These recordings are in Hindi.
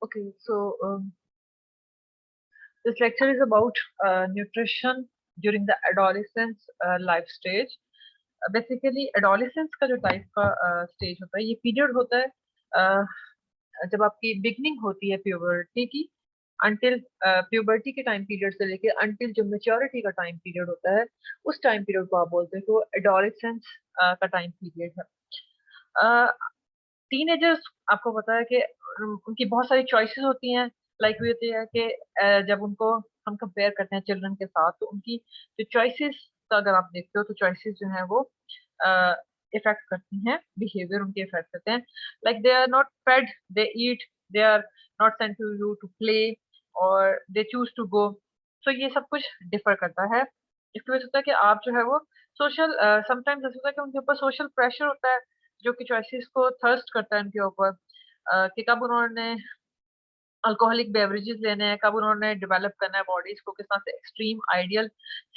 Okay, so this lecture is about nutrition during the adolescence life stage. Basically adolescence का जो टाइप का स्टेज होता है, ये पीरियड होता है जब आपकी बिगनिंग होती है प्यूबर्टी की, अंटिल प्यूबर्टी के टाइम पीरियड से लेके अंटिल जो मेच्योरिटी का टाइम पीरियड होता है, उस टाइम पीरियड को आप बोलते हैं कि वो एडोलेसेंस का टाइम पीरियड है। टीनेजर्स, आपको पता है कि उनकी बहुत सारी चॉइसेस होती हैं। लाइक वो होती है कि जब उनको हम कंपेयर करते हैं चिल्ड्रन के साथ, तो उनकी जो चॉइसेस का अगर आप देखते हो तो चॉइसेस जो है वो इफेक्ट करती हैं, बिहेवियर उनके इफेक्ट करते हैं। Like they are not fed, they eat, they are not sent to you to play, और दे चूज टू गो। सो ये सब कुछ डिफर करता है। इसकी वजह से होता है कि आप जो है वो सोशल, समटाइम्स ऐसा होता है कि उनके ऊपर सोशल प्रेशर होता है जो कि चॉइसेस को थर्स्ट करता है उनके ऊपर, कि कब उन्होंने अल्कोहलिक बेवरेजेस लेने हैं, कब उन्होंने डेवलप करना है बॉडीज को, किस तरह से एक्सट्रीम आइडियल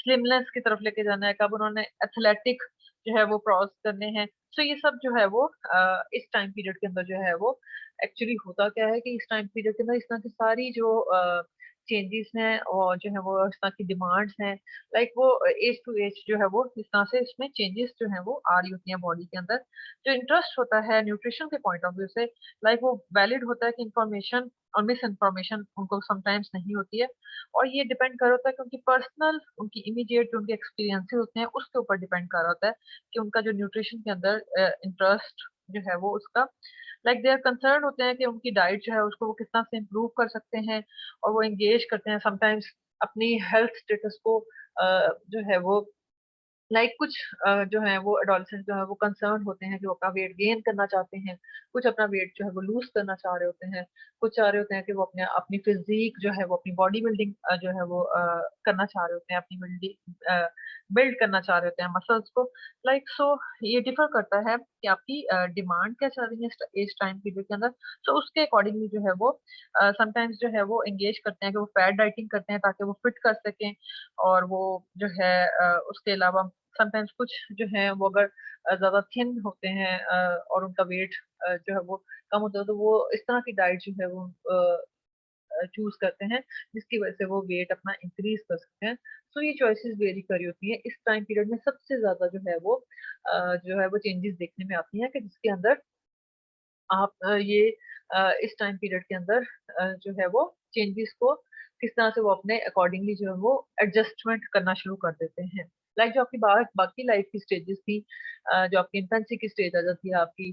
स्लिमनेस की तरफ लेके जाना है, कब उन्होंने एथलेटिक जो है वो क्रॉस करने हैं। सो ये सब जो है वो इस टाइम पीरियड के अंदर जो है वो एक्चुअली होता क्या है कि इस टाइम पीरियड के अंदर इस तरह की सारी जो चेंजेस हैं और जो है वो इस तरह की डिमांड्स हैं, लाइक वो एज टू एज जो है वो इस तरह से इसमें चेंजेस जो है वो आ रही होती हैं बॉडी के अंदर। जो इंटरेस्ट होता है न्यूट्रिशन के पॉइंट ऑफ व्यू से, लाइक वो वैलिड होता है कि इंफॉर्मेशन और मिस इन्फॉर्मेशन उनको समटाइम्स नहीं होती है, और ये डिपेंड कर होता है कि उनकी पर्सनल, उनकी इमीडिएट जो उनके एक्सपीरियंसेस होते हैं उसके ऊपर डिपेंड कर रहा होता है कि उनका जो न्यूट्रिशन के अंदर इंटरेस्ट जो है वो उसका, लाइक दे आर कंसर्न होते हैं कि उनकी डाइट जो है उसको वो किस तरह से इम्प्रूव कर सकते हैं, और वो एंगेज करते हैं समटाइम्स अपनी हेल्थ स्टेटस को, जो है वो कुछ जो है वो एडोलसेंट जो है वो कंसर्न होते हैं कि वो अपना वेट गेन करना चाहते हैं, कुछ अपना वेट जो है वो लूज करना चाह रहे होते हैं, कुछ चाह रहे होते हैं कि वो अपने अपनी फिजिक जो है वो अपनी बॉडी बिल्डिंग जो है वो करना चाह रहे होते हैं, अपनी बिल्डिंग बिल्ड करना चाह रहे होते हैं मसल्स को। सो ये डिफर करता है कि आपकी डिमांड क्या चल रही है इस टाइम पीरियड के अंदर। सो उसके अकॉर्डिंगली जो है वो समटाइम्स जो है वो एंगेज करते हैं कि वो फैट डाइटिंग करते हैं ताकि वो फिट कर सकें, और वो जो है उसके अलावा समटाइम्स कुछ जो है वो अगर ज्यादा थिन होते हैं और उनका वेट जो है वो कम होता है, तो वो इस तरह की डाइट जो है वो चूज करते हैं जिसकी वजह से वो वेट अपना इंक्रीज कर सकते हैं। सो ये चॉइसेस वेरी करी होती है। इस टाइम पीरियड में सबसे ज्यादा जो है वो चेंजेस देखने में आती हैं कि जिसके अंदर आप इस टाइम पीरियड के अंदर जो है वो चेंजेस को किस तरह से वो अपने अकॉर्डिंगली जो है वो एडजस्टमेंट करना शुरू कर देते हैं। लाइक जो आपकी बाकी लाइफ की स्टेजेस थी, जो आपकी इन्फेंसी की स्टेज आ जाती है, आपकी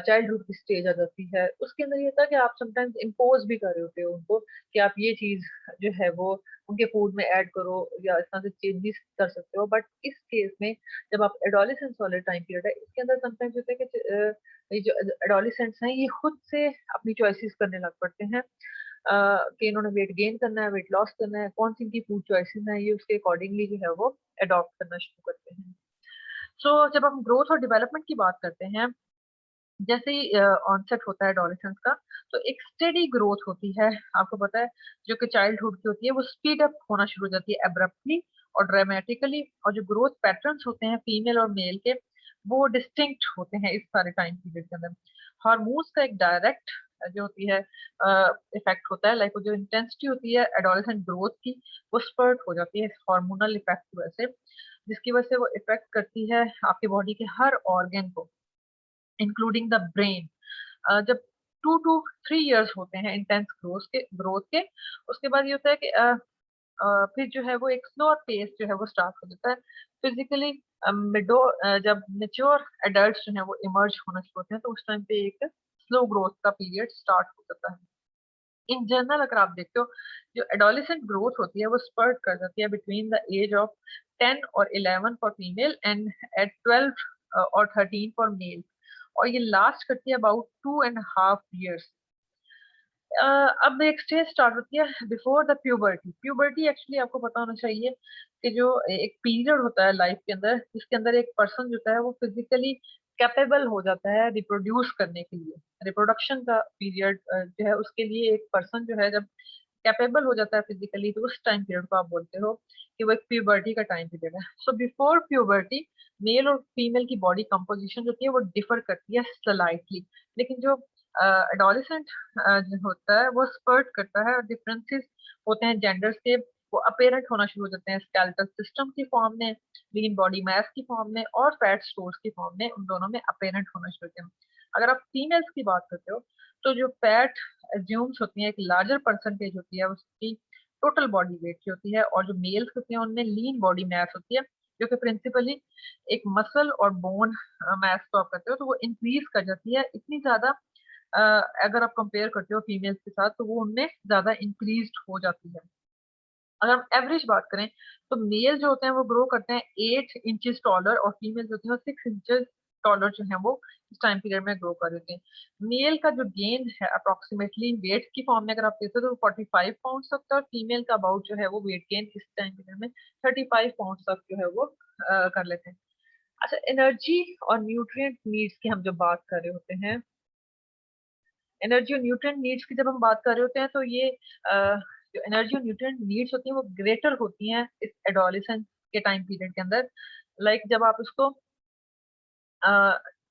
चाइल्डहुड की स्टेज आ जाती है, उसके अंदर ये था कि आप समटाइम्स इम्पोज भी कर रहे होते हो उनको कि आप ये चीज जो है वो उनके फूड में ऐड करो या इस तरह से चेंजेस कर सकते हो। बट इस केस में जब आप एडोलेसेंस वाले टाइम पीरियड है, इसके अंदर समटाइम्स होता है कि ये जो एडोलिसेंट्स हैं ये खुद से अपनी चॉइसेस करने लग पड़ते हैं, कि इन्होंने वेट गेन करना है, वेट लॉस करना है, कौन सी इनकी फूड चॉइसेस हैं, ये उसके अकॉर्डिंगली जो है वो अडॉप्ट करना शुरू करते हैं। जब हम ग्रोथ और डेवलपमेंट की बात करते हैं, जैसे ही ऑनसेट होता है एडोलेसेंस का, तो एक स्टेडी ग्रोथ होती है, आपको पता है, जो कि चाइल्डहुड की होती है वो स्पीड अप होना शुरू हो जाती है एब्रप्टली और ड्रामेटिकली, और जो ग्रोथ पैटर्न्स होते हैं फीमेल और मेल के, वो डिस्टिंक्ट होते हैं इस सारे टाइम पीरियड के अंदर। हार्मोन्स का एक डायरेक्ट जो होती है इफेक्ट होता है, लाइक जो इंटेंसिटी होती है एडोलेसेंट ग्रोथ की, वो स्पर्ट हो जाती है हार्मोनल इफेक्ट की वजह से, जिसकी वजह से वो इफेक्ट करती है आपकी बॉडी के हर ऑर्गन को, इंक्लूडिंग द ब्रेन। जब 2 to 3 years होते हैं इंटेंस ग्रोथ के, उसके बाद ये होता है कि फिर जो है वो एक स्लो पेस जो है वो स्टार्ट हो जाता है फिजिकली। मिडो जब मेच्योर एडल्ट जो है वो इमर्ज होना शुरू होते हैं, तो उस टाइम पे एक स्लो ग्रोथ का पीरियड स्टार्ट हो जाता है। इन जनरल अगर आप देखते हो, जो एडोलिसेंट ग्रोथ होती है वो स्पर्ट कर जाती है बिटवीन द एज ऑफ 10 और 11 फॉर फीमेल एंड एट 12 और 13 फॉर मेल, और ये लास्ट करती है अबाउट 2.5 years। अब एक स्टेज स्टार्ट होती है before the puberty. Puberty actually आपको पता होना चाहिए कि जो एक पीरियड होता है लाइफ के अंदर, जिसके अंदर एक पर्सन जो होता है वो फिजिकली कैपेबल हो जाता है रिप्रोड्यूस करने के लिए। रिप्रोडक्शन का पीरियड जो है उसके लिए एक पर्सन जो है जब कैपेबल हो जाता है फिजिकली, तो उस टाइम पीरियड को आप बोलते हो कि वो एक प्यूबर्टी का टाइम पीरियड है। सो बिफोर प्यूबर्टी मेल और फीमेल की बॉडी कंपोजिशन जो होती है वो डिफर करती है स्लाइटली, लेकिन जो एडोलेसेंट जो होता है वो स्पर्ट करता है और डिफरेंसेस होते हैं जेंडर्स के, वो अपेरेंट होना शुरू हो जाते हैं स्केलेटल सिस्टम की फॉर्म में, लीन बॉडी मास की फॉर्म में और फैट स्टोर्स की फॉर्म में, उन दोनों में अपेरेंट होना शुरू होते हैं। अगर आप फीमेल्स की बात करते हो तो जो फैट एज्यूम्स होती है एक लार्जर परसेंटेज होती है उसकी टोटल बॉडी वेट की होती है, और जो मेल्स होती है उनमें लीन बॉडी मास होती है जो कि प्रिंसिपली एक मसल और बोन मास को आप करते हो तो वो इंक्रीज कर जाती है इतनी ज्यादा। अ, अगर आप कंपेयर करते हो फीमेल्स के साथ तो वो उनमें ज्यादा इंक्रीज हो जाती है। अगर हम एवरेज बात करें तो मेल जो होते हैं वो ग्रो करते हैं 8 इंचेस टॉलर, और फीमेल जो होती है वो 6 इंचेस टॉलर जो है वो इस टाइम पीरियड में ग्रो कर देते हैं। मेल का जो गेन है अप्रोक्सीमेटली वेट की फॉर्म में अगर आप देखते हो तो 45 पाउंड तक था, और फीमेल का अबाउट जो है वो वेट गेन इस टाइम पीरियड में 35 पाउंड तक जो है वो कर लेते हैं। अच्छा, एनर्जी और न्यूट्रिएंट नीड्स की हम जब बात कर रहे होते हैं, एनर्जी और न्यूट्रिएंट नीड्स की जब हम बात कर रहे होते हैं तो ये जो एनर्जी और न्यूट्रिएंट नीड्स होती हैं वो ग्रेटर होती हैं इस एडोलेसेंस के टाइम पीरियड के अंदर। लाइक जब आप उसको अ,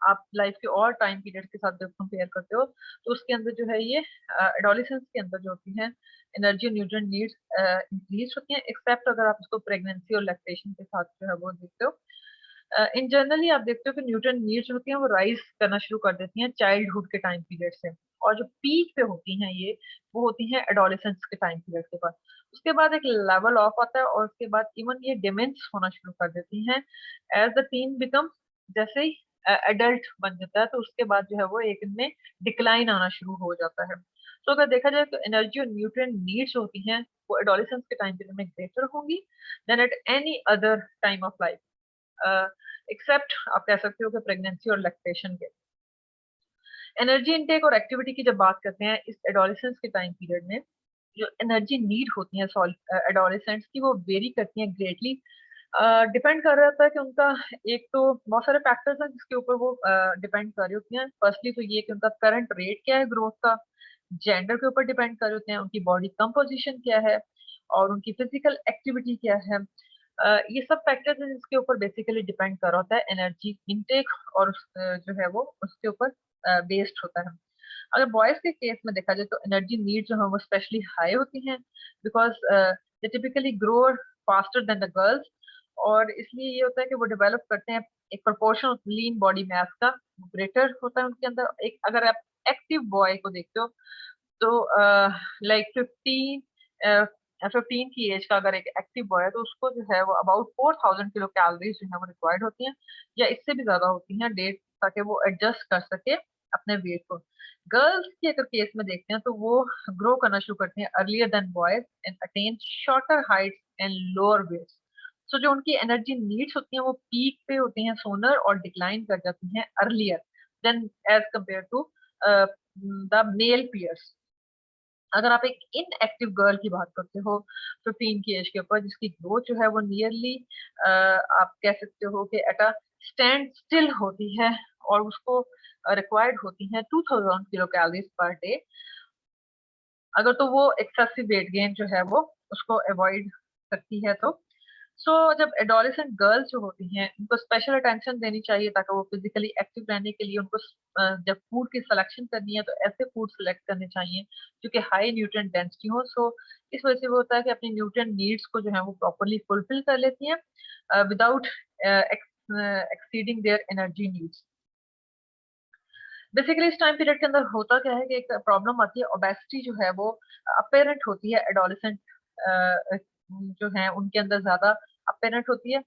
आप लाइफ के और टाइम पीरियड के साथ जब कंपेयर करते हो तो उसके अंदर जो है ये एडोलेसेंस के अंदर जो होती हैं एनर्जी और न्यूट्रिएंट नीड्स इंक्रीज होती हैं, एक्सेप्ट अगर आप उसको प्रेगनेंसी और लैक्टेशन के साथ जो है वो देखते हो। इन जनरली आप देखते हो कि न्यूट्रिएंट नीड्स होती हैं वो राइज करना शुरू कर देती हैं चाइल्डहुड के टाइम पीरियड से, और जो पीक पे होती हैं ये वो होती हैं एडोलेसेंस के टाइम पीरियड के बाद। उसके बाद एक लेवल ऑफ आता है और उसके बाद इवन ये डिमेंस होना शुरू कर देती हैं एज द टीन बिकम। जैसे ही एडल्ट बन जाता है तो उसके बाद जो है वो एक इनमें डिक्लाइन आना शुरू हो जाता है। तो अगर देखा जाए तो एनर्जी और न्यूट्रिएंट नीड्स होती हैं वो एडोलेसेंस के टाइम पीरियड में ग्रेटर होंगी than at any other time of life, except आप कह सकते हो कि प्रेगनेंसी और लैक्टेशन के। एनर्जी इनटेक और एक्टिविटी की जब बात करते हैं इस एडोलेसेंस के टाइम पीरियड में, जो एनर्जी नीड होती है एडोलेसेंट्स की वो वेरी करती हैं ग्रेटली। डिपेंड कर रहा था कि उनका एक तो बहुत सारे फैक्टर्स हैं जिसके ऊपर वो डिपेंड कर रही होती हैं। फर्स्टली तो ये कि उनका करंट रेट क्या है ग्रोथ का, जेंडर के ऊपर डिपेंड कर रहे होते हैं, उनकी बॉडी कंपोजिशन क्या है और उनकी फिजिकल एक्टिविटी क्या है। ये सब फैक्टर्स हैं जिसके ऊपर बेसिकली डिपेंड कर रहा होता है एनर्जी इनटेक, और जो है वो उसके ऊपर बेस्ड होता है। अगर बॉयज के केस में देखा जाए तो एनर्जी नीड जो है वो स्पेशली हाई होती हैं because they typically grow faster than the girls, और इसलिए ये होता है कि वो डेवलप करते हैं एक proportion of lean body mass का ग्रेटर होता है उनके अंदर। एक अगर आप एक्टिव बॉय को देखते हो तो लाइक 15 की एज का अगर एक एक्टिव बॉय है तो उसको जो है वो अबाउट 4000 किलो कैलोरीज जो है वो रिक्वायर्ड होती हैं या इससे भी ज्यादा होती हैं डेट, ताकि वो एडजस्ट कर सके अपने वेट को। गर्ल्स के अगर केस में देखते हैं तो वो ग्रो करना शुरू करते हैं earlier than boys and attain shorter heights and lower weights. So जो उनकी एनर्जी नीड्स होती हैं वो पीक पे होती हैं सोनर और डिक्लाइन कर जाती हैं earlier than age compare to the male peers. अगर आप एक इनएक्टिव गर्ल की बात करते हो 15 की एज के ऊपर जिसकी ग्रोथ जो है वो नियरली आप कह सकते हो कि एट अ स्टैंड स्टिल होती है और उसको रिक्वायर्ड होती है 2000 किलो कैलोरीज पर डे, अगर तो वो एक्सेसिव वेट गेन जो है वो उसको अवॉइड करती है तो। सो जब एडोलेसेंट गर्ल्स जो होती हैं उनको स्पेशल अटेंशन देनी चाहिए ताकि वो फिजिकली एक्टिव रहने के लिए उनको जब फूड की सिलेक्शन करनी है तो ऐसे फूड सिलेक्ट करने चाहिए जो कि हाई न्यूट्रिएंट डेंसिटी हो। सो इस वजह से वो होता है कि अपनी न्यूट्रिएंट नीड्स को जो है वो प्रॉपरली फुलफिल कर लेती हैं without exceeding their energy needs. Basically इस टाइम पीरियड के अंदर होता क्या है कि एक प्रॉब्लम आती है ओबेसिटी जो है वो अपेरेंट होती है एडोलेसेंट जो है उनके अंदर ज्यादा अपेरेंट होती है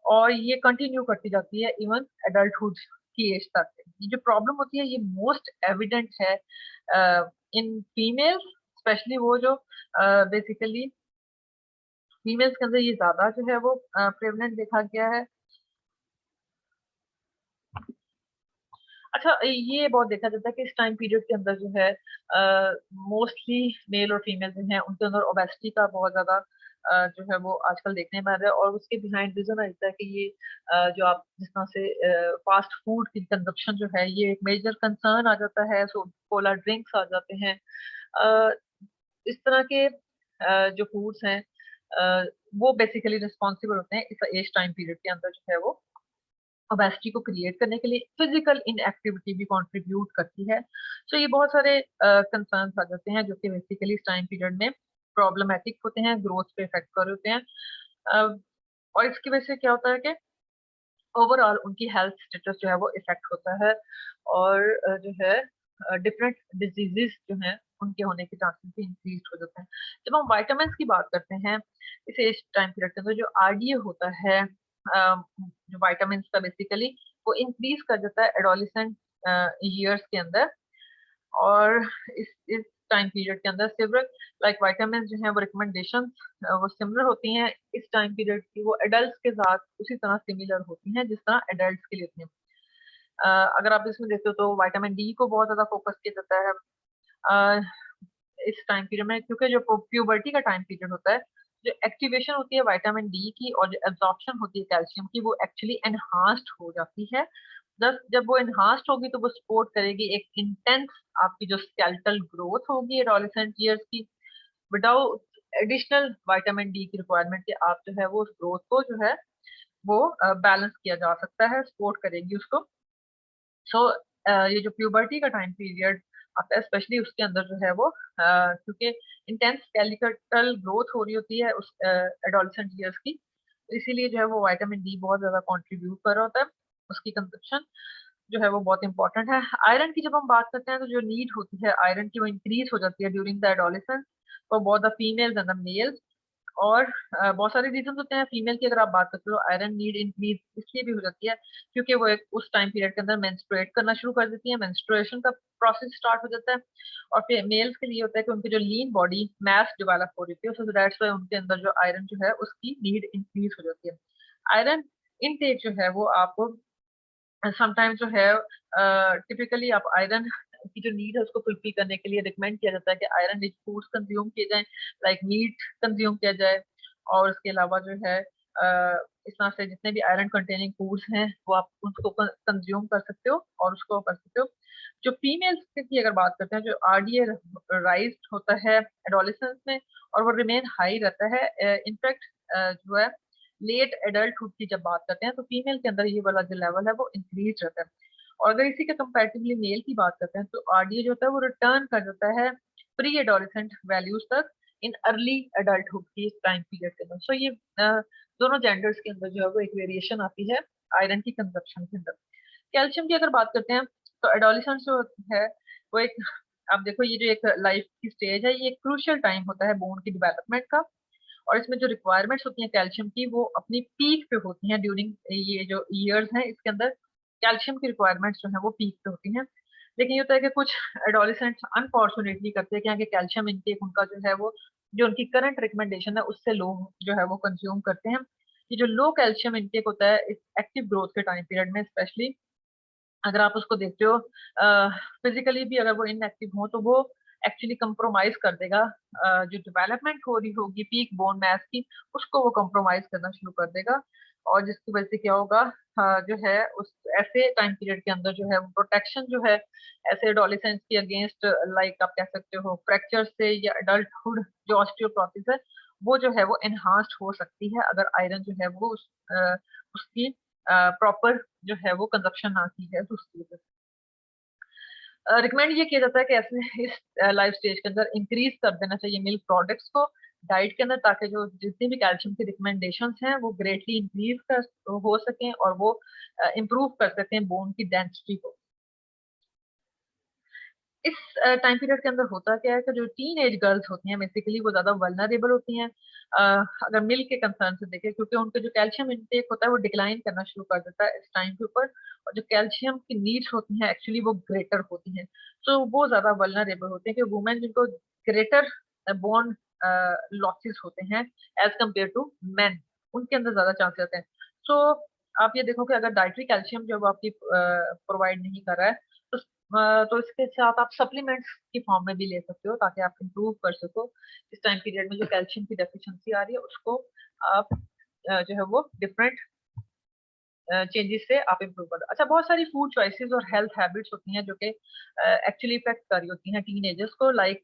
और ये कंटिन्यू करती जाती है इवन एडल्टहुड की एज तक। ये जो प्रॉब्लम होती है ये मोस्ट एविडेंट है इन फीमेल्स, स्पेशली वो जो बेसिकली फीमेल्स के अंदर ये ज्यादा जो है वो प्रेवलेंट देखा गया है। अच्छा, ये बहुत देखा जाता है कि इस टाइम पीरियड के अंदर जो है मोस्टली मेल और फीमेल जो है उनके अंदर ओबेसिटी का बहुत ज्यादा जो है वो आजकल देखने में आ रहा है, और उसके बिहाइंड रीजन रहता है कि ये जो आप जिस तरह से फास्ट फूड की कंजप्शन जो है ये एक मेजर कंसर्न आ जाता है। सो कोला ड्रिंक्स आ जाते हैं, अ, इस तरह के जो फूड्स हैं वो बेसिकली रिस्पॉन्सिबल होते हैं इस एज टाइम पीरियड के अंदर जो है वो ओबेसिटी को क्रिएट करने के लिए फिजिकल इनएक्टिविटी भी कंट्रीब्यूट करती है। सो ये बहुत सारे कंसर्न्स आ जाते हैं जो कि बेसिकली इस टाइम पीरियड में प्रॉब्लमेटिक होते हैं, ग्रोथ पे इफेक्ट कर होते हैं। और इसकी वजह से क्या होता है कि ओवरऑल उनकी हेल्थ स्टेटस जो है वो इफेक्ट होता है, और जो है डिफरेंट डिजीजेस जो हैं उनके होने के चांसेस भी इंक्रीज हो जाते हैं। जब हम वाइटामिन की बात करते हैं इस एज टाइम पीरियड के अंदर, जो आरडीए होता है जो वाइटामिन का बेसिकली वो इंक्रीज कर देता है एडोलिसेंट ईयर्स के अंदर। और इस टाइम पीरियड के अंदर सिविल लाइक विटामिन जो है वो रिकमेंडेशन वो सिमिलर होती हैं इस टाइम पीरियड की, वो एडल्ट्स के साथ उसी तरह सिमिलर होती हैं जिस तरह एडल्ट्स के लिए होती हैं। अगर आप इसमें देखते हो तो विटामिन डी को बहुत ज्यादा फोकस किया जाता है इस टाइम पीरियड में, क्योंकि जो प्यूबर्टी का टाइम पीरियड होता है, जो एक्टिवेशन होती है विटामिन डी की और जो एब्जॉर्प्शन होती है कैल्शियम की, वो एक्चुअली एनहांस्ड हो जाती है। दस जब वो एनहांस्ड होगी तो वो सपोर्ट करेगी एक इंटेंस आपकी जो स्केलेटल ग्रोथ होगी एडोलेसेंट ईयर्स की, विदाउट एडिशनल विटामिन डी की रिक्वायरमेंट के आप जो है वो उस ग्रोथ को जो है वो बैलेंस किया जा सकता है, सपोर्ट करेगी उसको। सो ये जो प्यूबर्टी का टाइम पीरियड आता है स्पेशली उसके अंदर जो है वो क्योंकि इंटेंस स्केलेटल ग्रोथ हो रही होती है उस एडोलेसेंट ईयर्स की, तो इसीलिए जो है वो विटामिन डी बहुत ज्यादा कंट्रीब्यूट कर रहा होता है, उसकी कंजप्शन जो है वो बहुत इंपॉर्टेंट है। आयरन की जब हम बात करते हैं तो जो नीड होती है आयरन की वो इंक्रीज हो जाती है during the adolescence for both the females and the mails. और बहुत सारे रीजन होते हैं फीमेल की, अगर आप बात करते हो आयरन नीड इंक्रीज इसलिए भी हो जाती है क्योंकि वो एक उस टाइम पीरियड के अंदर मेंस्ट्रुएट करना शुरू कर देती है, मेंस्ट्रुएशन का प्रोसेस स्टार्ट हो जाता है। और फिर मेल्स के लिए होता है कि उनकी जो लीन बॉडी मैस डेवलप हो रही है, सो दैट्स व्हाई उनके अंदर जो आयरन जो है उसकी नीड इंक्रीज हो जाती है। आयरन इनटेक जो है वो आपको समटाइम जो है टिपिकली आप आयरन की जो नीड है उसको फुलफिल करने के लिए रिकमेंड किया जाता है कि आयरन रिच फूड्स कंज्यूम किए जाएं, लाइक मीट कंज्यूम किया जाए। और उसके अलावा जो है इस तरह से जितने भी आयरन कंटेनिंग फूड्स हैं वो आप उसको कंज्यूम कर सकते हो और उसको कर सकते हो। जो फीमेल्स की अगर बात करते हैं, जो आरडीए राइज होता है एडोलेसेंस में और वो रिमेन हाई रहता है, इनफैक्ट जो है लेट एडल्टहुड की जब बात करते हैं तो फीमेल के अंदर ये वाला जो लेवल है वो इंक्रीज रहता है। और अगर इसी के कंपैरेटिवली मेल की बात करते हैं तो आरडीए जो होता है वो रिटर्न कर देता है प्री एडोलेसेंट वैल्यूज तक इन अर्ली एडल्टहुड की टाइम पीरियड के अंदर। सो ये दोनों जेंडर्स के अंदर जो है वो एक वेरिएशन आती है आयरन की कंजप्शन के अंदर। कैल्शियम की अगर बात करते हैं तो एडोलेसेंस जो है वो एक, आप देखो ये जो एक लाइफ की स्टेज है ये एक क्रूशियल टाइम होता है बोन की डेवलपमेंट का, और इसमें जो रिक्वायरमेंट्स होती हैं कैल्शियम की वो अपनी पीक पे होती हैं ड्यूरिंग ये जो ईयर्स हैं इसके अंदर कैल्शियम की रिक्वायरमेंट्स जो है वो पीक पे होती हैं। लेकिन ये होता है कि कुछ एडोलेसेंट्स अनफॉर्चुनेटली करते हैं कि यहाँ के कैल्शियम इनटेक उनका जो है वो जो उनकी करंट रिकमेंडेशन है उससे लो जो है वो कंज्यूम करते हैं। ये जो लो कैल्शियम इनटेक होता है इस एक्टिव ग्रोथ के टाइम पीरियड में स्पेशली अगर आप उसको देखते हो फिजिकली भी अगर वो इनएक्टिव हो तो वो एक्चुअली कंप्रोमाइज कर देगा जो डेवलपमेंट हो रही होगी पीक बोन मैस की उसको वो कंप्रोमाइज करना शुरू कर देगा। और जिसकी वजह से क्या होगा जो है उस ऐसे टाइम पीरियड के अंदर जो है वो प्रोटेक्शन जो है ऐसे एडोलेसेंस की अगेंस्ट लाइक आप कह सकते हो फ्रैक्चर से या एडल्टहुड जो ऑस्टियोप्रोसिस है वो जो है वो एनहांस्ड हो सकती है अगर आयरन जो है वो उसकी प्रॉपर जो है वो कंजप्शन ना की है तो उसकी वजह से रिकमेंड ये किया जाता है कि ऐसे इस लाइफ स्टेज के अंदर इंक्रीज कर देना चाहिए मिल्क प्रोडक्ट्स को डाइट के अंदर, ताकि जो जितनी भी कैल्शियम की रिकमेंडेशंस हैं वो ग्रेटली इंक्रीज कर हो सकें और वो इम्प्रूव कर सकें बोन की डेंसिटी को। इस टाइम पीरियड के अंदर होता क्या है कि जो टीन एज गर्ल्स होती हैं बेसिकली वो ज्यादा वल्नरेबल होती हैं अगर मिल्क के कंसर्न से देखें, क्योंकि उनका जो कैल्शियम इंटेक होता है वो डिक्लाइन करना शुरू कर देता है इस टाइम के ऊपर, और जो कैल्शियम की नीड्स होती हैं एक्चुअली वो ग्रेटर होती हैं। तो वो ज्यादा वल्नरेबल होते हैं कि वुमेन जिनको ग्रेटर बोन लॉसेस होते हैं एज कम्पेयर टू मेन, उनके अंदर ज्यादा चांस रहते हैं। सो आप ये देखो कि अगर डाइटरी कैल्शियम जो वो आपकी प्रोवाइड नहीं कर रहा है तो तो इसके साथ आप सप्लीमेंट्स की फॉर्म में भी ले सकते हो ताकि आप इम्प्रूव कर सको इस टाइम पीरियड में जो कैल्शियम की डेफिशिएंसी आ रही है उसको आप जो है वो डिफरेंट चेंजेस से आप इम्प्रूव कर दो। अच्छा, बहुत सारी फूड चॉइसेस और हेल्थ हैबिट्स होती हैं जो कि एक्चुअली इफेक्ट कर रही होती हैं टीनेजर्स को, लाइक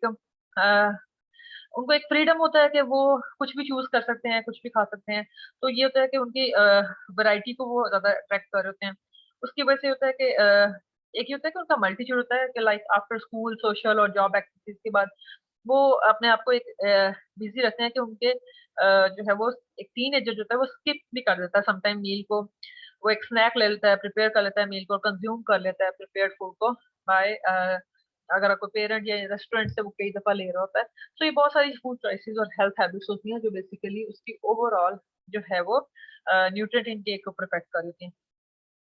उनको एक फ्रीडम होता है कि वो कुछ भी चूज़ कर सकते हैं, कुछ भी खा सकते हैं। तो ये होता है कि उनकी वैरायटी को वो ज़्यादा अट्रैक्ट कर रहे होते हैं। उसकी वजह से होता है कि एक ये होता है कि उनका मल्टीट्यूड होता है कि लाइक आफ्टर स्कूल, सोशल और जॉब एक्टिविटीज़ के बाद वो अपने आप को एक बिज़ी रखते हैं कि उनके जो है वो एक टीनेजर जो होता है वो स्किप भी कर देता है समटाइम मील को। वो एक स्नैक ले लेता है, प्रिपेयर कर लेता है मील को, कंज़्यूम कर लेता है प्रिपेयर्ड फूड को बाय अगर कोई पेरेंट या रेस्टोरेंट से वो कई दफ़ा ले रहा होता है। तो ये बहुत सारी फूड चॉइसेस और हेल्थ हैबिट्स होती हैं जो बेसिकली उसकी ओवरऑल जो है वो न्यूट्रिएंट इनटेक को इफेक्ट कर देती हैं।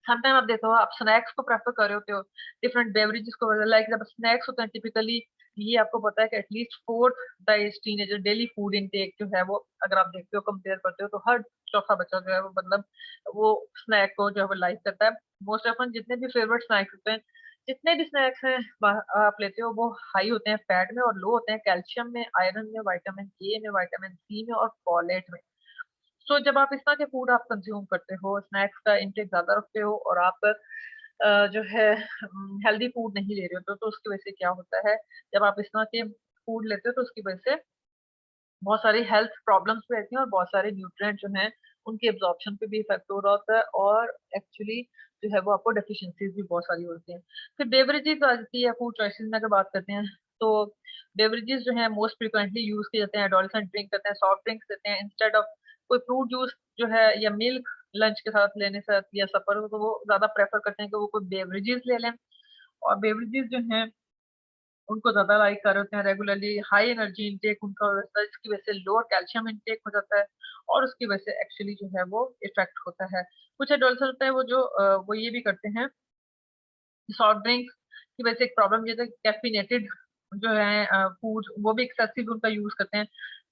समटाइम आप देखो आप स्नैक्स को प्रेफर कर रहे होते हो, डिफरेंट बेवरेजेस को लाइक जब स्नैक्स होते हैं टिपिकली ये आपको पता है कि at least fourth the age teenager daily food intake जो है वो अगर आप देखते हो कंपेयर करते हो तो हर चौथा बच्चा जो है वो मतलब वो स्नैक को जो है वो लाइक करता है। मोस्ट ऑफन जितने भी फेवरेट स्नैक्स होते हैं, जितने भी स्नैक्स हैं आप लेते हो वो हाई होते हैं फैट में और लो होते हैं कैल्शियम में, आयरन में, विटामिन ए में, विटामिन सी में और फॉलेट में। सो जब आप इस तरह के फूड आप कंज़्यूम करते हो, स्नैक्स का इंटेक ज़्यादा रखते हो और आप जो है हेल्दी फूड नहीं ले रहे हो तो उसकी वज़ह से क्या होता है, जब आप इस तरह के फूड लेते हो तो उसकी वज़ह से बहुत सारी हेल्थ प्रॉब्लम्स भी रहती हैं और बहुत सारे न्यूट्रिएंट जो हैं, उनके एब्ज़ॉर्प्शन पे भी इफ़ेक्ट हो रहा होता है और एक्चुअली जो है वो आपको डेफिशिएंसीज़ भी बहुत सारी होती हैं। फिर बेवरेजेज़ आ जाती है फूड चॉइसेस में अगर बात करते हैं, तो बेवरेजेज़ जो हैं मोस्ट फ्रीक्वेंटली यूज़ किए जाते हैं, एडोलसेंट ड्रिंक करते हैं, सॉफ्ट ड्रिंक्स लेते हैं इंस्टेड ऑफ कोई फ्रूट जूस जो है या मिल्क लंच के साथ लेने से या सफ़र हो तो वो ज़्यादा प्रेफ़र करते हैं कि वो कोई बेवरेजेज़ ले लें और बेवरेजेज़ जो हैं उनको ज़्यादा लाइक कर रहे होते हैं रेगुलरली, हाई एनर्जी इनटेक उनका हो जाता है, जिसकी वजह से लोअर कैल्शियम इनटेक हो जाता है और उसकी वजह से एक्चुअली जो है वो इफ़ेक्ट होता है। कुछ एडल्ट्स होते हैं वो जो वो ये भी करते हैं, सॉफ्ट ड्रिंक्स की वजह से एक प्रॉब्लम ये है कैफ़ीनेटेड जो है फूड वो भी एक्सेसिव उनका यूज़ करते हैं।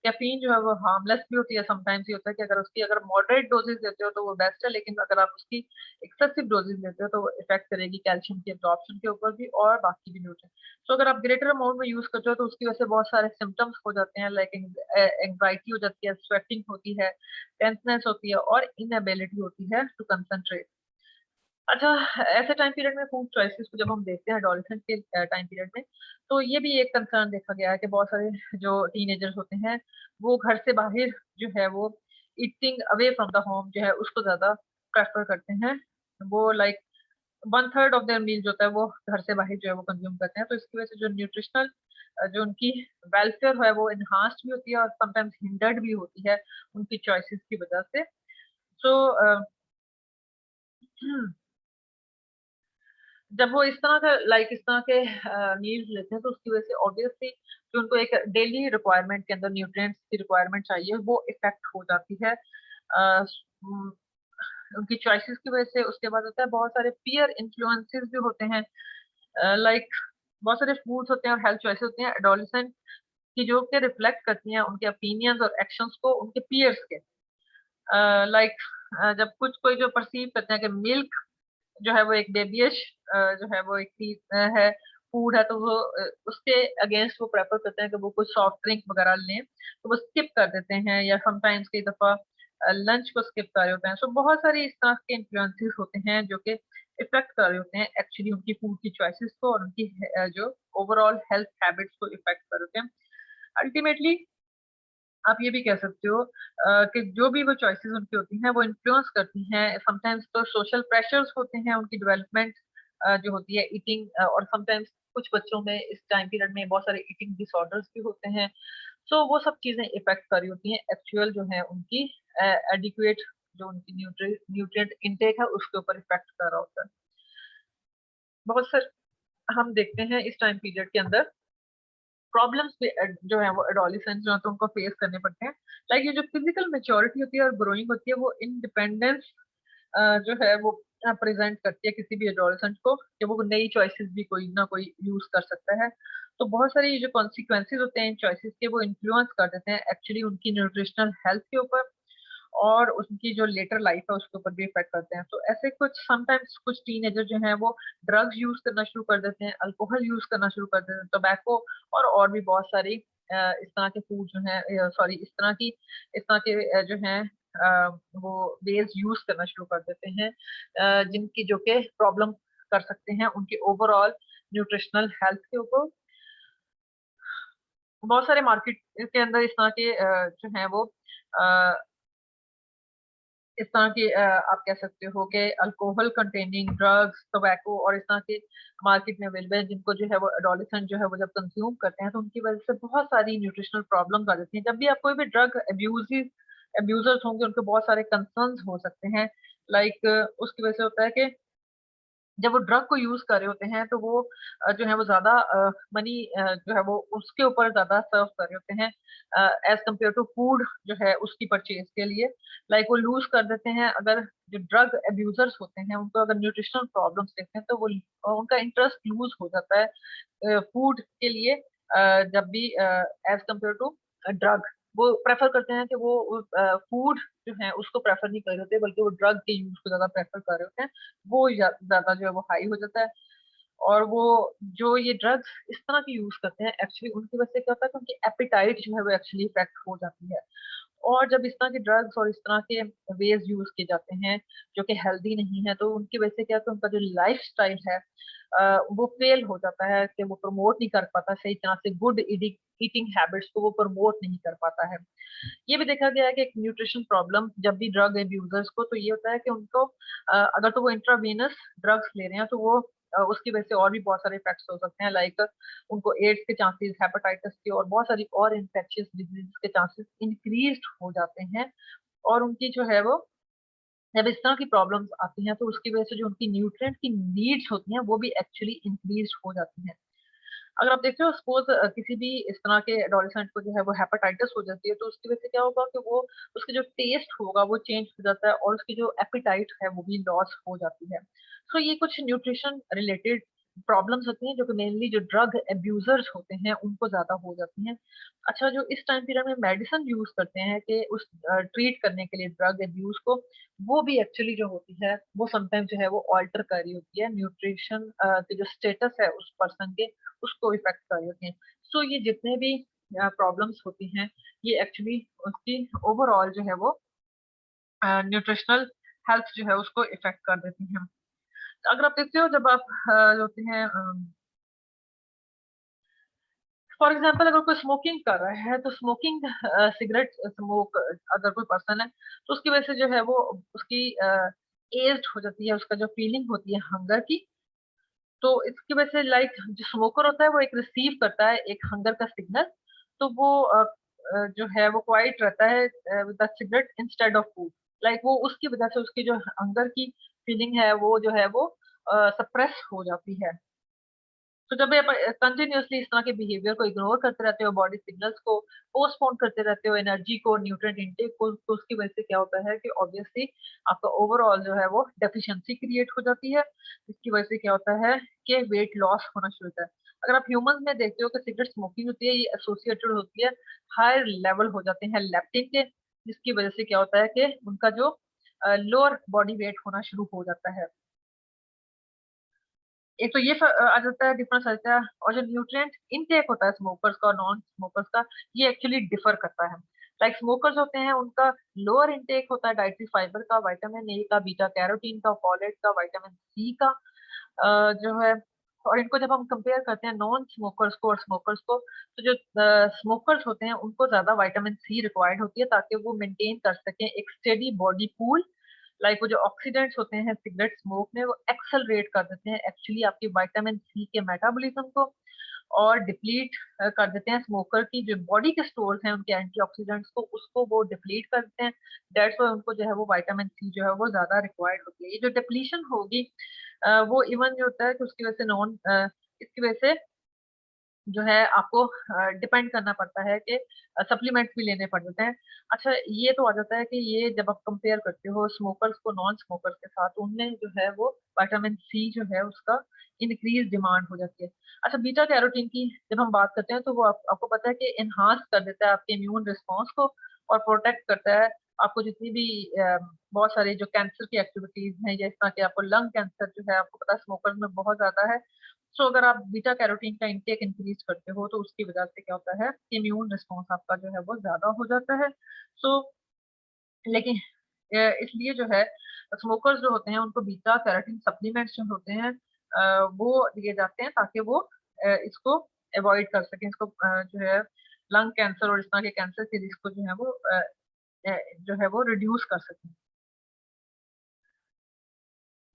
कैफ़ीन जो है वो हार्मलेस भी होती है, समटाइम्स ये होता है कि अगर उसकी अगर मॉडरेट डोज़ेज़ लेते हो तो वो बेस्ट है, लेकिन अगर आप उसकी एक्सेसिव डोज़ेज़ लेते हो तो वो इफ़ेक्ट करेगी कैल्शियम की एब्ज़ॉर्प्शन के ऊपर भी और बाकी भी न्यूट्रिएंट। सो अगर आप ग्रेटर अमाउंट में यूज़ करते हो तो उसकी वजह से बहुत सारे सिम्पटम्स हो जाते हैं लाइक एंग्ज़ायटी हो जाती है, स्वेटिंग होती है, टेंसनेस होती है और इनएबिलिटी होती है टू कंसंट्रेट। अच्छा, ऐसे टाइम पीरियड में फूड चॉइसेस को जब हम देखते हैं एडोलेसेंट के टाइम पीरियड में, तो ये भी एक कंसर्न देखा गया है कि बहुत सारे जो टीनेजर्स होते हैं, वो घर से बाहर जो है वो eating away from the home जो है उसको ज़्यादा प्रेफ़र करते हैं। वो लाइक 1/3 ऑफ देयर मील जो होता है वो घर से बाहर जो है वो कंज़्यूम करते हैं। तो इसकी वज़ह से जो न्यूट्रिशनल जो उनकी वेलफेयर है वो एनहांस्ड भी होती है और समटाइम्स हिंडर्ड भी होती है उनकी चॉइसेस की वज़ह से। सो जब वो इस तरह का लाइक इस तरह के मील्स लेते हैं तो उसकी वजह से ऑब्वियसली जो उनको एक डेली रिक्वायरमेंट के अंदर न्यूट्रिएंट्स की रिक्वायरमेंट चाहिए वो इफेक्ट हो जाती है। उम, उनकी चॉइसेस की वजह से उसके बाद होता है बहुत सारे पीयर इन्फ्लुएंसेस भी होते हैं लाइक बहुत सारे फूड्स होते हैं और हेल्थ चॉइसेस होती हैं एडोलेसेंट की जो कि रिफ्लेक्ट करती हैं उनके ओपिनियंस और एक्शंस को उनके पीयर्स के। लाइक जब कुछ कोई जो परसीव करते हैं कि मिल्क जो है वो एक बेबीइश जो है वो एक चीज़ है, फूड है तो वो उसके अगेंस्ट वो प्रेफ़र करते हैं कि वो कुछ सॉफ्ट ड्रिंक वग़ैरह लें, तो वो स्किप कर देते हैं या समटाइम्स कई दफ़ा लंच को स्किप कर रहे होते हैं। सो बहुत सारी इस तरह के इन्फ्लुएंसेस होते हैं जो कि इफ़ेक्ट कर रहे होते हैं एक्चुअली उनकी फूड की चॉइसेस को और उनकी जो ओवरऑल हेल्थ हैबिट्स को इफ़ेक्ट कर रहे होते हैं। अल्टीमेटली आप ये भी कह सकते हो कि जो भी वो चॉइसेस उनकी होती हैं, वो इन्फ्लुएंस करती हैं। समटाइम्स तो सोशल प्रेशर्स होते हैं उनकी डेवलपमेंट जो होती है ईटिंग और समटाइम्स कुछ बच्चों में इस टाइम पीरियड में बहुत सारे ईटिंग डिसऑर्डर्स भी होते हैं। सो वो सब चीज़ें इफ़ेक्ट कर रही होती हैं एक्चुअल जो है उनकी एडिक्वेट जो उनकी न्यूट्रिएंट इनटेक है उसके ऊपर इफ़ेक्ट कर रहा होता है। बहुत सारे हम देखते हैं इस टाइम पीरियड के अंदर प्रॉब्लम्स भी जो है वो एडोलेसेंस जो है तो उनको फेस करने पड़ते हैं। लाइक ये जो फिजिकल मैच्योरिटी होती है और ग्रोइंग होती है वो इंडिपेंडेंस जो है वो प्रेज़ेंट करती है किसी भी एडोलेसेंट को कि वो नई चॉइसेस भी कोई ना कोई यूज़ कर सकता है। तो बहुत सारी ये जो कॉन्सिक्वेंसेज़ होते हैं इन चॉइसेस के वो इन्फ्लुएंस कर देते हैं एक्चुअली उनकी न्यूट्रिशनल हेल्थ के ऊपर और उनकी जो लेटर लाइफ है उसके ऊपर भी इफ़ेक्ट करते हैं। तो ऐसे कुछ समटाइम्स कुछ टीनेजर जो हैं वो ड्रग्स यूज़ करना शुरू कर देते हैं, अल्कोहल यूज़ करना शुरू कर देते हैं, टोबैको और भी बहुत सारी इस तरह के फूड जो हैं सॉरी इस तरह के जो हैं वो वेज़ यूज़ करना शुरू कर देते हैं जिनकी जो कि प्रॉब्लम कर सकते हैं उनके ओवरऑल न्यूट्रिशनल हेल्थ के ऊपर। बहुत सारे मार्केट के अंदर इस तरह के जो हैं वो अ, इस तरह के आप कह सकते हो कि अल्कोहल कंटेनिंग ड्रग्स, टोबैको और इस तरह के मार्केट में अवेलेबल हैं, जिनको जो है वो एडोलेसेंट जो है वो जब कंज्यूम करते हैं तो उनकी वजह से बहुत सारी न्यूट्रिशनल प्रॉब्लम्स आ जाती हैं। जब भी आप कोई भी ड्रग अब्यूजर्स होंगे, उनके बहुत सारे कंसर्न्स हो सकते हैं। लाइक उसकी वजह से होता है कि जब वो ड्रग को यूज़ कर रहे होते हैं तो वो जो है वो ज़्यादा मनी जो है वो उसके ऊपर ज़्यादा सर्व कर रहे होते हैं एज़ कम्पेयर टू फूड जो है उसकी परचेज़ के लिए। लाइक वो लूज़ कर देते हैं। अगर जो ड्रग अब्यूज़र्स होते हैं उनको अगर न्यूट्रिशनल प्रॉब्लम्स देखते हैं तो वो उनका इंटरेस्ट लूज़ हो जाता है फूड के लिए जब भी एज़ कम्पेयर टू ड्रग वो प्रेफ़र करते हैं कि वो फूड जो है उसको प्रेफ़र नहीं कर रहे होते, बल्कि वो ड्रग के यूज़ को ज़्यादा प्रेफ़र कर रहे होते हैं। वो ज़्यादा जो है वो हाई हो जाता है और वो जो ये ड्रग्स इस तरह के यूज़ करते हैं एक्चुअली उनकी वजह से क्या होता है कि उनकी एपेटाइट जो है वो एक्चुअली इफ़ेक्ट हो जाती है। और जब इस तरह के ड्रग्स और इस तरह के वेज़ यूज़ किए जाते हैं, जो कि हेल्दी नहीं है, तो उनकी वजह से क्या है कि उनका जो लाइफ़स्टाइल है वो फ़ेल हो जाता है कि वो प्रमोट नहीं कर पाता सही तरह से गुड ईटिंग हैबिट्स को वो प्रमोट नहीं कर पाता है। ये भी देखा गया है कि एक न्यूट्रिशन प्रॉब्लम जब भी ड्रग अब्यूज़र्स को तो ये होता है कि उनको अगर तो वो इंट्रावेनस ड्रग्स ले रहे हैं तो वो उसकी वजह से और भी बहुत सारे इफ़ेक्ट्स हो सकते हैं लाइक उनको एड्स के चांसेस, हेपेटाइटिस के और बहुत सारी और इन्फेक्शियस डिजीज़ के चांसेस इंक्रीज़्ड हो जाते हैं और उनकी जो है वो जब इस तरह की प्रॉब्लम्स आती हैं तो उसकी वजह से जो उनकी न्यूट्रिएंट की नीड्स होती हैं वो भी एक्चुअली इंक्रीज़्ड हो जाती हैं। अगर आप देखते हो सपोज़ किसी भी इस तरह के एडोलेसेंट को जो है वो हेपेटाइटिस हो जाती है, तो उसकी वजह से क्या होगा कि वो उसका जो टेस्ट होगा वो चेंज हो जाता है और उसकी जो एपेटाइट है वो भी लॉस हो जाती है। सो ये कुछ न्यूट्रिशन रिलेटेड प्रॉब्लम्स होती हैं जो कि मेनली जो ड्रग अब्यूज़र्स होते हैं उनको ज़्यादा हो जाती हैं। अच्छा जो इस टाइम पीरियड में मेडिसिन यूज़ करते हैं कि उस ट्रीट करने के लिए ड्रग अब्यूज़ को, वो भी एक्चुअली जो होती है वो समटाइम जो है वो अल्टर कर रही होती है न्यूट्रिशन के जो स्टेटस है उस पर्सन के उसको इफ़ेक्ट कर देते हैं। सो ये जितने भी प्रॉब्लम्स होती हैं, ये एक्चुअली उसकी ओवरऑल जो है वो न्यूट्रिशनल हेल्थ जो है उसको इफ़ेक्ट कर देती हैं। अगर आप देखते हो जब आप जो होते हैं फॉर एग्ज़ाम्पल अगर कोई स्मोकिंग कर रहा है, तो स्मोकिंग सिगरेट स्मोक अगर कोई पर्सन है, तो उसकी वजह से जो है वो उसकी एज्ड हो जाती है, उसका जो फीलिंग होती है हंगर की, तो इसकी वजह से लाइक जो स्मोकर होता है वो एक रिसीव करता है एक हंगर का सिग्नल, तो वो जो है वो क्वाइट रहता है with the cigarette instead of food. Like वो उसकी वजह से उसकी जो हंगर की फीलिंग है वो जो है वो सप्रेस हो जाती है। तो जब आप कंटिन्यूअसली इस तरह के बिहेवियर को इग्नोर करते रहते हो, बॉडी सिग्नल्स को पोस्टपोन करते रहते हो, एनर्जी को, न्यूट्रिएंट इनटेक को, तो उसकी वजह से क्या होता है कि ऑब्वियसली आपका ओवरऑल जो है वो डेफिशिएंसी क्रिएट हो जाती है। इसकी वजह से क्या होता है कि वेट लॉस होना शुरू होता है। अगर आप ह्यूमन्स में देखते हो कि सिगरेट स्मोकिंग होती है, ये एसोसिएटेड होती है हायर लेवल हो जाते हैं लेप्टिन के, जिसकी वजह से क्या होता है कि उनका जो लोअर बॉडी वेट होना शुरू हो जाता है। एक तो ये आ जाता है डिफरेंस आ जाता है और जो न्यूट्रिएंट इनटेक होता है स्मोकर्स का और नॉन स्मोकर्स का, ये एक्चुअली डिफर करता है। लाइक स्मोकर्स होते हैं उनका लोअर इनटेक होता है डाइटरी फाइबर का, विटामिन ए का, बीटा कैरोटीन का, फोलेट का, विटामिन सी का जो है और इनको जब हम कंपेयर करते हैं नॉन स्मोकर्स को और स्मोकर्स को, तो जो स्मोकर्स होते हैं उनको ज़्यादा विटामिन सी रिक्वायर्ड होती है ताकि वो मेंटेन कर सकें एक स्टेडी बॉडी कूल। लाइक वो जो ऑक्सीडेंट्स होते हैं सिगरेट स्मोक में वो एक्सेलरेट कर देते हैं एक्चुअली आपकी विटामिन सी के मेटाबॉलिज्म को और डिप्लीट कर देते हैं स्मोकर की जो बॉडी के स्टोर्स हैं उनके एंटीऑक्सीडेंट्स को उसको वो डिप्लीट कर देते हैं। दैट्स व्हाई उनको जो है वो विटामिन सी जो है वो ज़्यादा रिक्वायर्ड होती है। ये जो डिप्लीशन होगी वो इवन जो होता है कि उसकी वजह से इसकी वजह से जो है आपको डिपेंड करना पड़ता है कि सप्लीमेंट्स भी लेने पड़ जाते हैं। अच्छा ये तो आ जाता है कि ये जब आप कंपेयर करते हो स्मोकर्स को नॉन स्मोकर्स के साथ, तो उनमें जो है वो विटामिन सी जो है उसका इंक्रीज़ डिमांड हो जाती है। अच्छा बीटा कैरोटीन की जब हम बात करते हैं तो वो आपको पता है कि एनहांस कर देता है आपके इम्यून रिस्पॉन्स को और प्रोटेक्ट करता है आपको जितनी भी बहुत सारी जो कैंसर की एक्टिविटीज़ हैं या इस तरह के आपको लंग कैंसर जो है आपको पता है स्मोकर्स में बहुत ज़्यादा है। सो अगर आप बीटा कैरोटीन का इंटेक इंक्रीज़ करते हो, तो उसकी वजह से क्या होता है, इम्यून रिस्पॉन्स आपका जो है वो ज़्यादा हो जाता है। सो लेकिन इसलिए जो है स्मोकर्स जो होते हैं उनको बीटा कैरोटीन सप्लीमेंट्स जो होते हैं वो दिए जाते हैं ताकि वो इसको अवॉइड कर सकें, इसको जो है लंग कैंसर और इस तरह के कैंसर के रिस्क को जो है वो रिड्यूस कर सकें।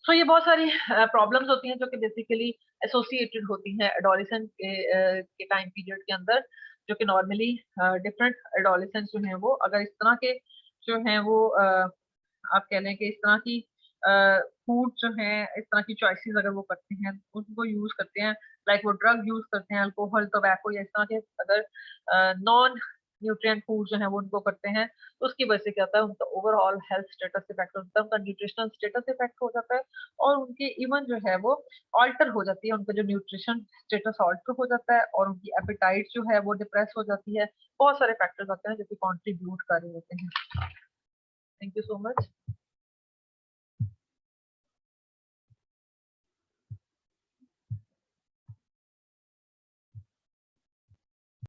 सो ये बहुत सारी प्रॉब्लम्स होती हैं जो कि बेसिकली एसोसिएटेड होती हैं एडोलेसेंट के टाइम पीरियड के अंदर, जो कि नॉर्मली डिफरेंट एडोलेसेंट्स जो हैं वो अगर इस तरह के जो हैं वो आप कह लें कि इस तरह की फूड जो है, इस तरह की चॉइसेस अगर वो करते हैं, उनको यूज करते हैं, लाइक वो ड्रग यूज करते हैं, अल्कोहल, टोबैको या इस तरह के अगर नॉन न्यूट्रिएंट फूड जो है वो उनको करते हैं, तो उसकी वजह से क्या होता है, उनका ओवरऑल हेल्थ स्टेटस इफेक्ट होता है, उनका न्यूट्रिशनल स्टेटस इफेक्ट हो जाता है, और उनकी इवन जो है वो ऑल्टर हो जाती है, उनका जो न्यूट्रिशन स्टेटस ऑल्टर हो जाता है, और उनकी एपेटाइट जो है वो डिप्रेस हो जाती है। बहुत सारे फैक्टर्स आते हैं जो कि कॉन्ट्रीब्यूट कर रहे होते हैं। Thank you so much.